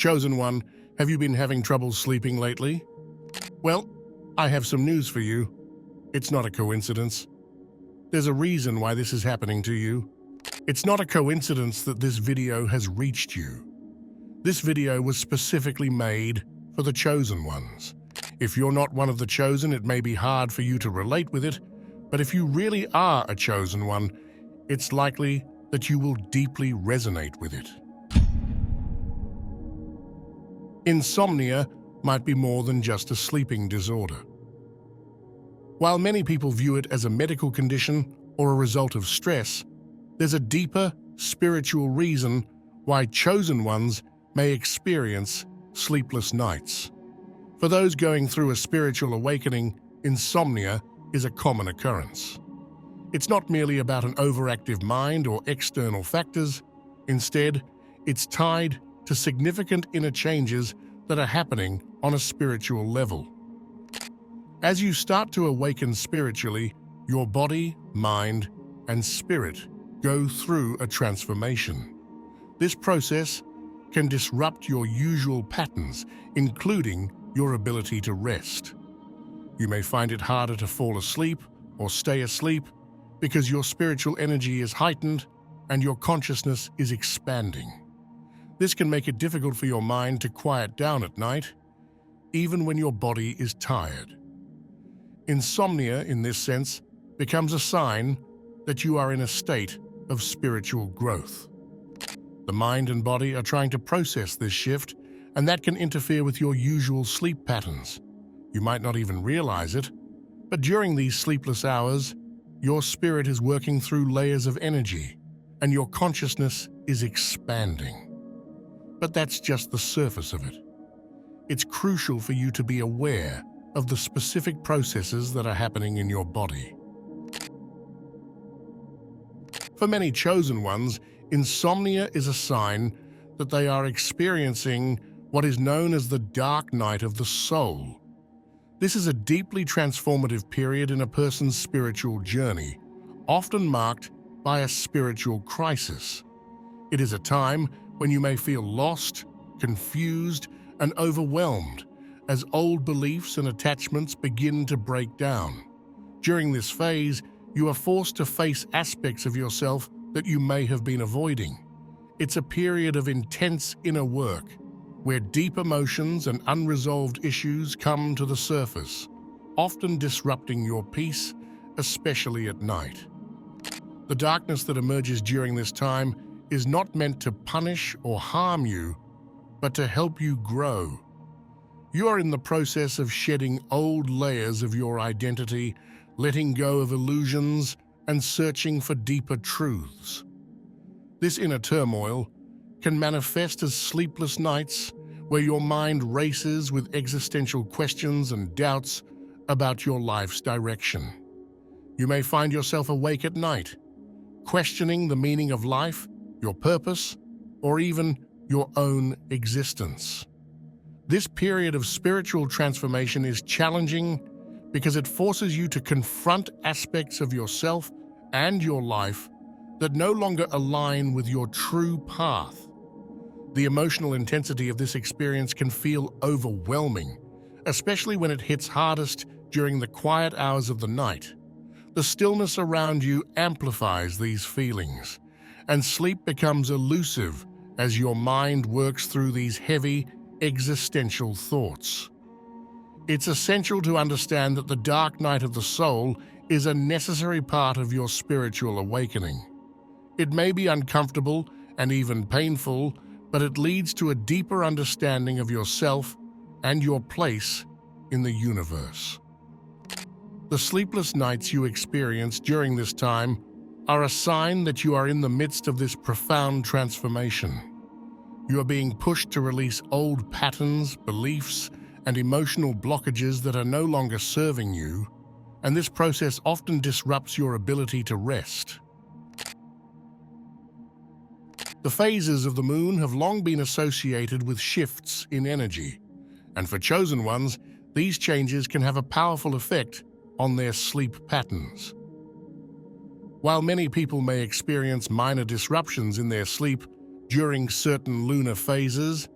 Chosen One, have you been having trouble sleeping lately? Well, I have some news for you. It's not a coincidence. There's a reason why this is happening to you. It's not a coincidence that this video has reached you. This video was specifically made for the chosen ones. If you're not one of the chosen, it may be hard for you to relate with it, but if you really are a chosen one, it's likely that you will deeply resonate with it. Insomnia might be more than just a sleeping disorder. While many people view it as a medical condition or a result of stress, there's a deeper spiritual reason why chosen ones may experience sleepless nights. For those going through a spiritual awakening, insomnia is a common occurrence. It's not merely about an overactive mind or external factors. Instead, it's tied to significant inner changes that are happening on a spiritual level. As you start to awaken spiritually, your body, mind, and spirit go through a transformation. This process can disrupt your usual patterns, including your ability to rest. You may find it harder to fall asleep or stay asleep because your spiritual energy is heightened and your consciousness is expanding. This can make it difficult for your mind to quiet down at night, even when your body is tired. Insomnia, in this sense, becomes a sign that you are in a state of spiritual growth. The mind and body are trying to process this shift, and that can interfere with your usual sleep patterns. You might not even realize it, but during these sleepless hours, your spirit is working through layers of energy, and your consciousness is expanding. But that's just the surface of it. It's crucial for you to be aware of the specific processes that are happening in your body. For many chosen ones, insomnia is a sign that they are experiencing what is known as the dark night of the soul. This is a deeply transformative period in a person's spiritual journey, often marked by a spiritual crisis. It is a time when you may feel lost, confused, and overwhelmed as old beliefs and attachments begin to break down. During this phase, you are forced to face aspects of yourself that you may have been avoiding. It's a period of intense inner work, where deep emotions and unresolved issues come to the surface, often disrupting your peace, especially at night. The darkness that emerges during this time is not meant to punish or harm you, but to help you grow. You are in the process of shedding old layers of your identity, letting go of illusions, and searching for deeper truths. This inner turmoil can manifest as sleepless nights where your mind races with existential questions and doubts about your life's direction. You may find yourself awake at night, questioning the meaning of life, your purpose, or even your own existence. This period of spiritual transformation is challenging because it forces you to confront aspects of yourself and your life that no longer align with your true path. The emotional intensity of this experience can feel overwhelming, especially when it hits hardest during the quiet hours of the night. The stillness around you amplifies these feelings, and sleep becomes elusive as your mind works through these heavy, existential thoughts. It's essential to understand that the dark night of the soul is a necessary part of your spiritual awakening. It may be uncomfortable and even painful, but it leads to a deeper understanding of yourself and your place in the universe. The sleepless nights you experience during this time are a sign that you are in the midst of this profound transformation. You are being pushed to release old patterns, beliefs, and emotional blockages that are no longer serving you, and this process often disrupts your ability to rest. The phases of the moon have long been associated with shifts in energy, and for chosen ones, these changes can have a powerful effect on their sleep patterns. While many people may experience minor disruptions in their sleep during certain lunar phases,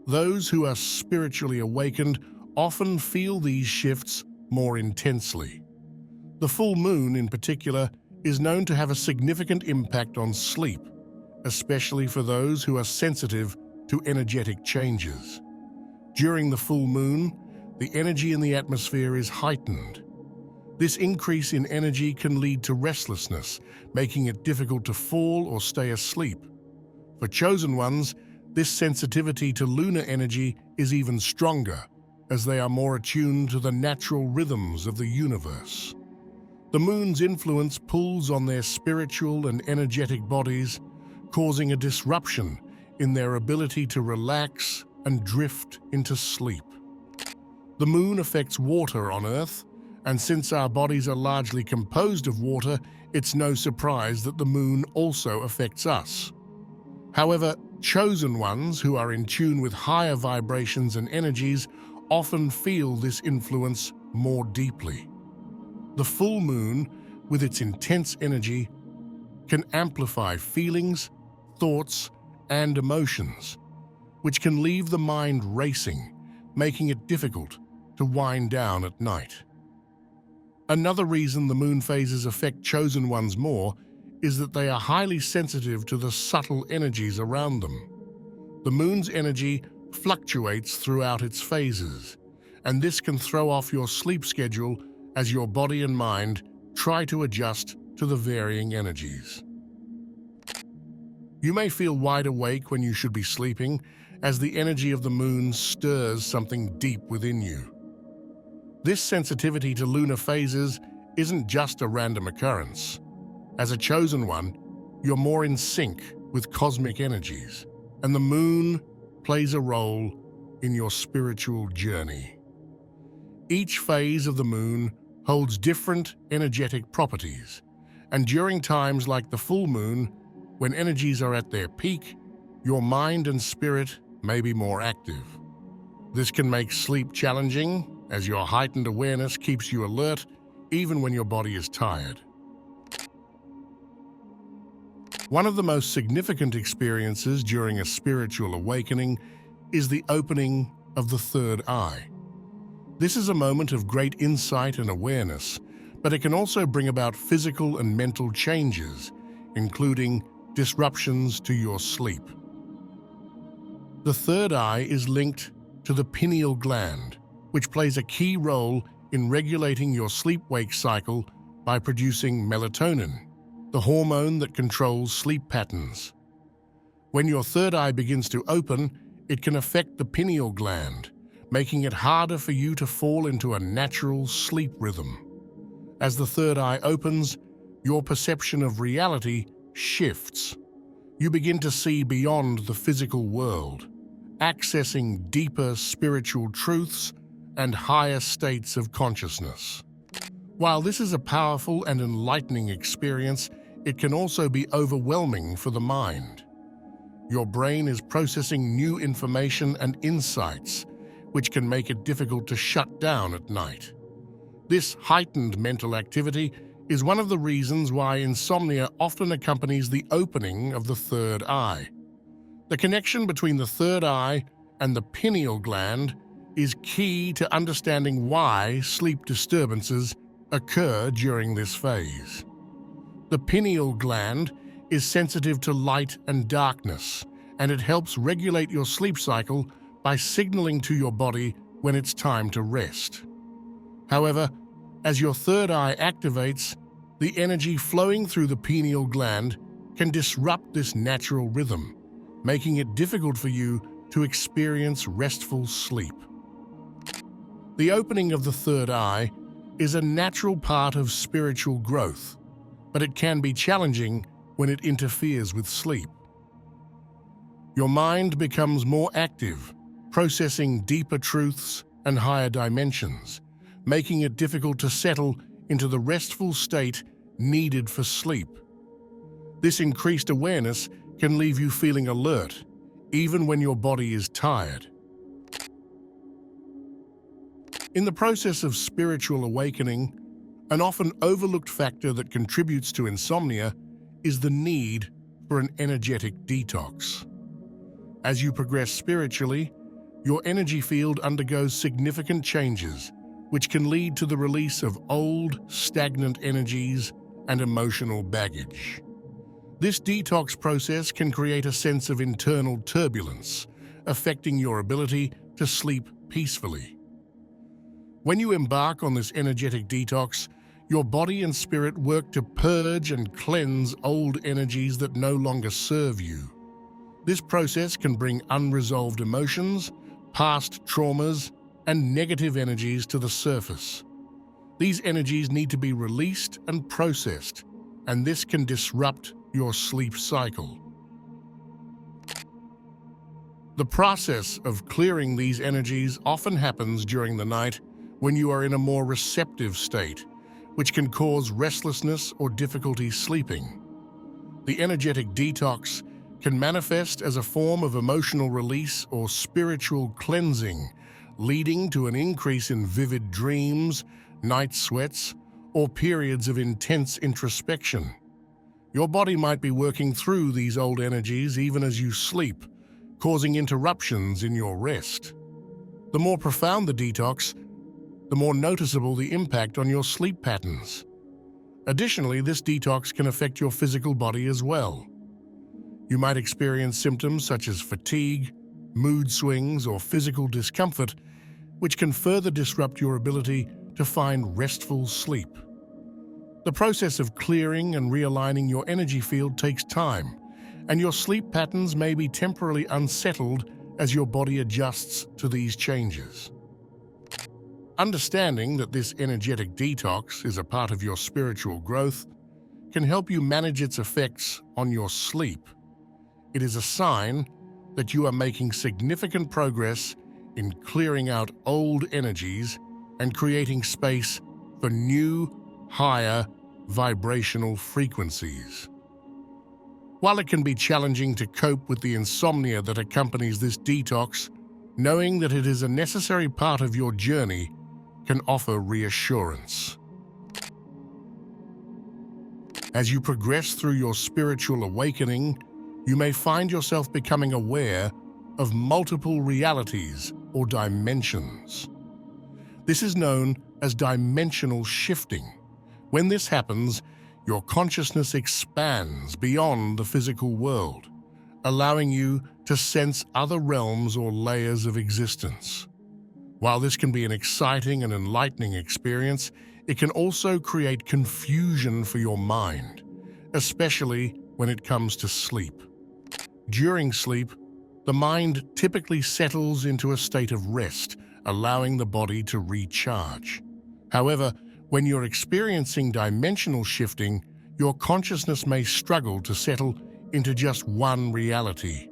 Those who are spiritually awakened often feel these shifts more intensely. The full moon, in particular, is known to have a significant impact on sleep, especially for those who are sensitive to energetic changes. During the full moon, the energy in the atmosphere is heightened. This increase in energy can lead to restlessness, making it difficult to fall or stay asleep. For chosen ones, this sensitivity to lunar energy is even stronger, as they are more attuned to the natural rhythms of the universe. The moon's influence pulls on their spiritual and energetic bodies, causing a disruption in their ability to relax and drift into sleep. The moon affects water on Earth, and since our bodies are largely composed of water, it's no surprise that the moon also affects us. However, chosen ones who are in tune with higher vibrations and energies often feel this influence more deeply. The full moon, with its intense energy, can amplify feelings, thoughts, and emotions, which can leave the mind racing, making it difficult to wind down at night. Another reason the moon phases affect chosen ones more is that they are highly sensitive to the subtle energies around them. The moon's energy fluctuates throughout its phases, and this can throw off your sleep schedule as your body and mind try to adjust to the varying energies. You may feel wide awake when you should be sleeping, as the energy of the moon stirs something deep within you. This sensitivity to lunar phases isn't just a random occurrence. As a chosen one, you're more in sync with cosmic energies, and the moon plays a role in your spiritual journey. Each phase of the moon holds different energetic properties, and during times like the full moon, when energies are at their peak, your mind and spirit may be more active. This can make sleep challenging, as your heightened awareness keeps you alert even when your body is tired. One of the most significant experiences during a spiritual awakening is the opening of the third eye. This is a moment of great insight and awareness, but it can also bring about physical and mental changes, including disruptions to your sleep. The third eye is linked to the pineal gland, which plays a key role in regulating your sleep-wake cycle by producing melatonin, the hormone that controls sleep patterns. When your third eye begins to open, it can affect the pineal gland, making it harder for you to fall into a natural sleep rhythm. As the third eye opens, your perception of reality shifts. You begin to see beyond the physical world, accessing deeper spiritual truths and higher states of consciousness. While this is a powerful and enlightening experience, it can also be overwhelming for the mind. Your brain is processing new information and insights, which can make it difficult to shut down at night. This heightened mental activity is one of the reasons why insomnia often accompanies the opening of the third eye. The connection between the third eye and the pineal gland is key to understanding why sleep disturbances occur during this phase. The pineal gland is sensitive to light and darkness, and it helps regulate your sleep cycle by signaling to your body when it's time to rest. However, as your third eye activates, the energy flowing through the pineal gland can disrupt this natural rhythm, making it difficult for you to experience restful sleep. The opening of the third eye is a natural part of spiritual growth, but it can be challenging when it interferes with sleep. Your mind becomes more active, processing deeper truths and higher dimensions, making it difficult to settle into the restful state needed for sleep. This increased awareness can leave you feeling alert, even when your body is tired. In the process of spiritual awakening, an often overlooked factor that contributes to insomnia is the need for an energetic detox. As you progress spiritually, your energy field undergoes significant changes, which can lead to the release of old, stagnant energies and emotional baggage. This detox process can create a sense of internal turbulence, affecting your ability to sleep peacefully. When you embark on this energetic detox, your body and spirit work to purge and cleanse old energies that no longer serve you. This process can bring unresolved emotions, past traumas, and negative energies to the surface. These energies need to be released and processed, and this can disrupt your sleep cycle. The process of clearing these energies often happens during the night when you are in a more receptive state, which can cause restlessness or difficulty sleeping. The energetic detox can manifest as a form of emotional release or spiritual cleansing, leading to an increase in vivid dreams, night sweats, or periods of intense introspection. Your body might be working through these old energies even as you sleep, causing interruptions in your rest. The more profound the detox, the more noticeable the impact on your sleep patterns. Additionally, this detox can affect your physical body as well. You might experience symptoms such as fatigue, mood swings, or physical discomfort, which can further disrupt your ability to find restful sleep. The process of clearing and realigning your energy field takes time, and your sleep patterns may be temporarily unsettled as your body adjusts to these changes. Understanding that this energetic detox is a part of your spiritual growth can help you manage its effects on your sleep. It is a sign that you are making significant progress in clearing out old energies and creating space for new, higher vibrational frequencies. While it can be challenging to cope with the insomnia that accompanies this detox, knowing that it is a necessary part of your journey can offer reassurance. As you progress through your spiritual awakening, you may find yourself becoming aware of multiple realities or dimensions. This is known as dimensional shifting. When this happens, your consciousness expands beyond the physical world, allowing you to sense other realms or layers of existence. While this can be an exciting and enlightening experience, it can also create confusion for your mind, especially when it comes to sleep. During sleep, the mind typically settles into a state of rest, allowing the body to recharge. However, when you're experiencing dimensional shifting, your consciousness may struggle to settle into just one reality.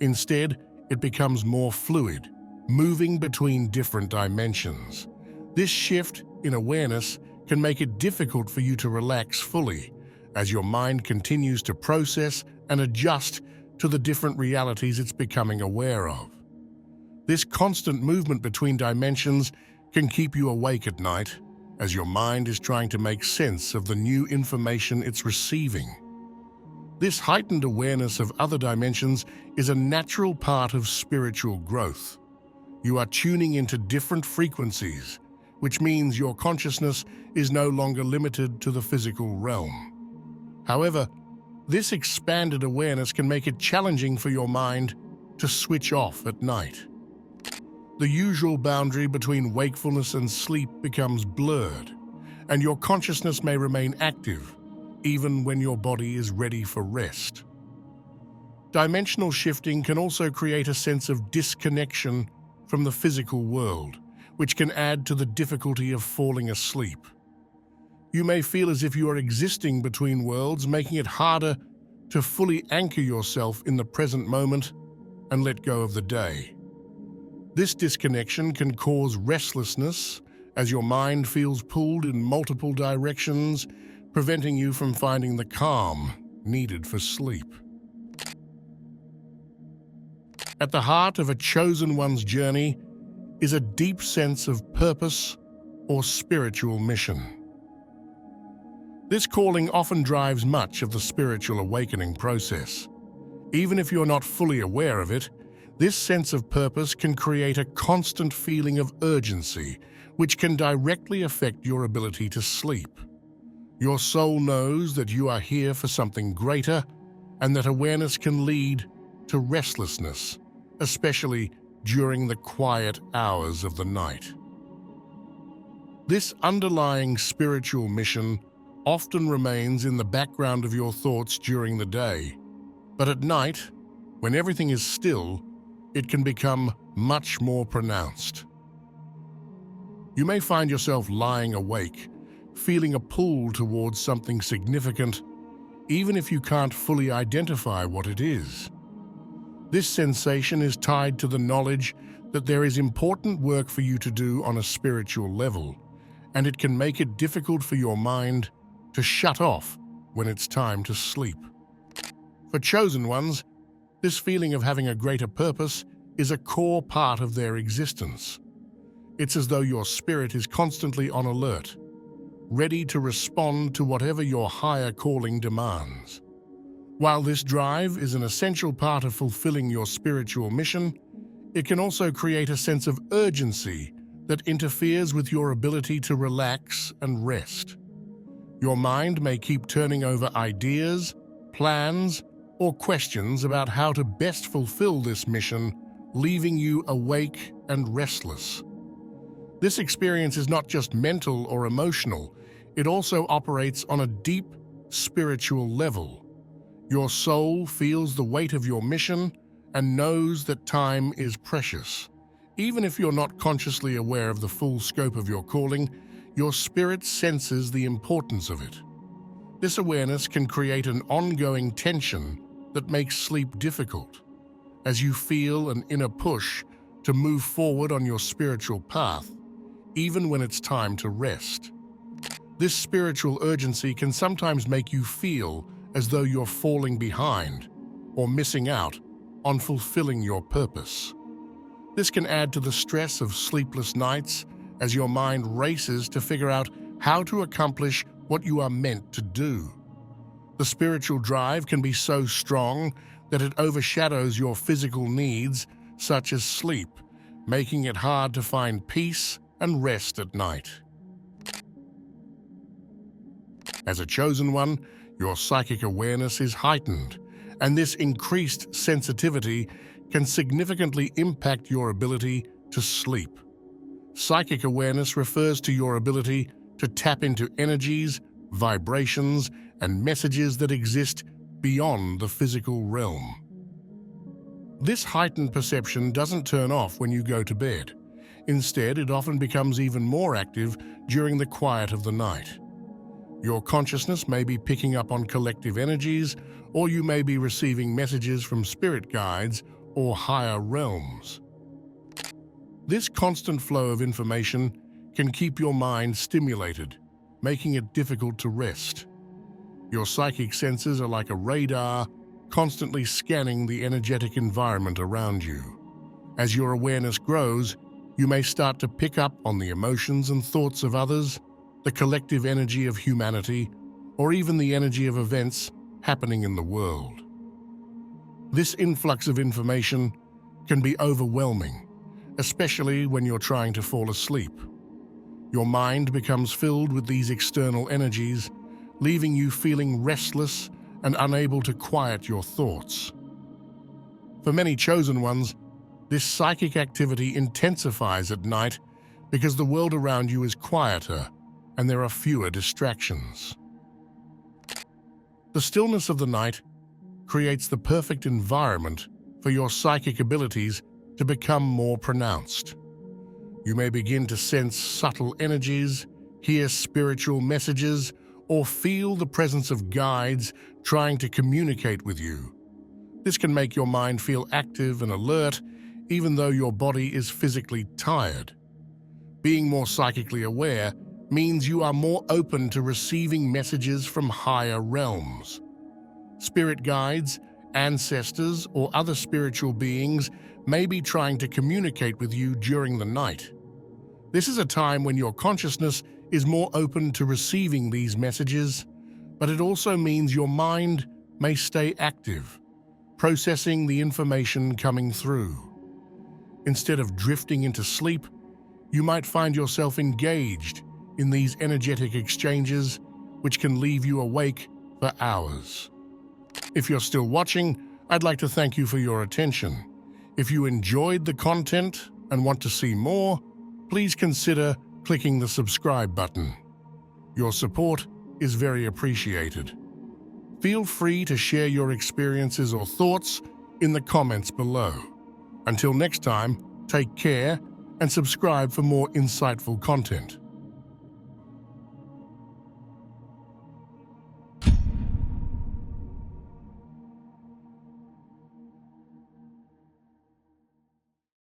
Instead, it becomes more fluid, moving between different dimensions. This shift in awareness can make it difficult for you to relax fully, as your mind continues to process and adjust to the different realities it's becoming aware of. This constant movement between dimensions can keep you awake at night, as your mind is trying to make sense of the new information it's receiving. This heightened awareness of other dimensions is a natural part of spiritual growth. You are tuning into different frequencies, which means your consciousness is no longer limited to the physical realm. However, this expanded awareness can make it challenging for your mind to switch off at night. The usual boundary between wakefulness and sleep becomes blurred, and your consciousness may remain active even when your body is ready for rest. Dimensional shifting can also create a sense of disconnection from the physical world, which can add to the difficulty of falling asleep. You may feel as if you are existing between worlds, making it harder to fully anchor yourself in the present moment and let go of the day. This disconnection can cause restlessness as your mind feels pulled in multiple directions, preventing you from finding the calm needed for sleep. At the heart of a chosen one's journey is a deep sense of purpose or spiritual mission. This calling often drives much of the spiritual awakening process. Even if you're not fully aware of it, This sense of purpose can create a constant feeling of urgency, which can directly affect your ability to sleep. Your soul knows that you are here for something greater, and that awareness can lead to restlessness, especially during the quiet hours of the night. This underlying spiritual mission often remains in the background of your thoughts during the day, but at night, when everything is still, it can become much more pronounced. You may find yourself lying awake, feeling a pull towards something significant, even if you can't fully identify what it is. This sensation is tied to the knowledge that there is important work for you to do on a spiritual level, and it can make it difficult for your mind to shut off when it's time to sleep. For chosen ones, this feeling of having a greater purpose is a core part of their existence. It's as though your spirit is constantly on alert, ready to respond to whatever your higher calling demands. While this drive is an essential part of fulfilling your spiritual mission, it can also create a sense of urgency that interferes with your ability to relax and rest. Your mind may keep turning over ideas, plans, or questions about how to best fulfill this mission, leaving you awake and restless. This experience is not just mental or emotional, it also operates on a deep spiritual level. Your soul feels the weight of your mission and knows that time is precious. Even if you're not consciously aware of the full scope of your calling, your spirit senses the importance of it. This awareness can create an ongoing tension that makes sleep difficult, as you feel an inner push to move forward on your spiritual path, even when it's time to rest. This spiritual urgency can sometimes make you feel as though you're falling behind or missing out on fulfilling your purpose. This can add to the stress of sleepless nights as your mind races to figure out how to accomplish what you are meant to do. The spiritual drive can be so strong that it overshadows your physical needs, such as sleep, making it hard to find peace and rest at night. As a chosen one, your psychic awareness is heightened, and this increased sensitivity can significantly impact your ability to sleep. Psychic awareness refers to your ability to tap into energies, vibrations, and messages that exist beyond the physical realm. This heightened perception doesn't turn off when you go to bed. Instead, it often becomes even more active during the quiet of the night. Your consciousness may be picking up on collective energies, or you may be receiving messages from spirit guides or higher realms. This constant flow of information can keep your mind stimulated, making it difficult to rest. Your psychic senses are like a radar, constantly scanning the energetic environment around you. As your awareness grows, you may start to pick up on the emotions and thoughts of others, the collective energy of humanity, or even the energy of events happening in the world. This influx of information can be overwhelming, especially when you're trying to fall asleep. Your mind becomes filled with these external energies, leaving you feeling restless and unable to quiet your thoughts. For many chosen ones, this psychic activity intensifies at night because the world around you is quieter and there are fewer distractions. The stillness of the night creates the perfect environment for your psychic abilities to become more pronounced. You may begin to sense subtle energies, hear spiritual messages, or feel the presence of guides trying to communicate with you. This can make your mind feel active and alert, even though your body is physically tired. Being more psychically aware means you are more open to receiving messages from higher realms. Spirit guides, ancestors, or other spiritual beings may be trying to communicate with you during the night. This is a time when your consciousness is more open to receiving these messages, but it also means your mind may stay active, processing the information coming through. Instead of drifting into sleep, you might find yourself engaged in these energetic exchanges, which can leave you awake for hours. If you're still watching, I'd like to thank you for your attention. If you enjoyed the content and want to see more, please consider clicking the subscribe button. Your support is very appreciated. Feel free to share your experiences or thoughts in the comments below. Until next time, take care and subscribe for more insightful content.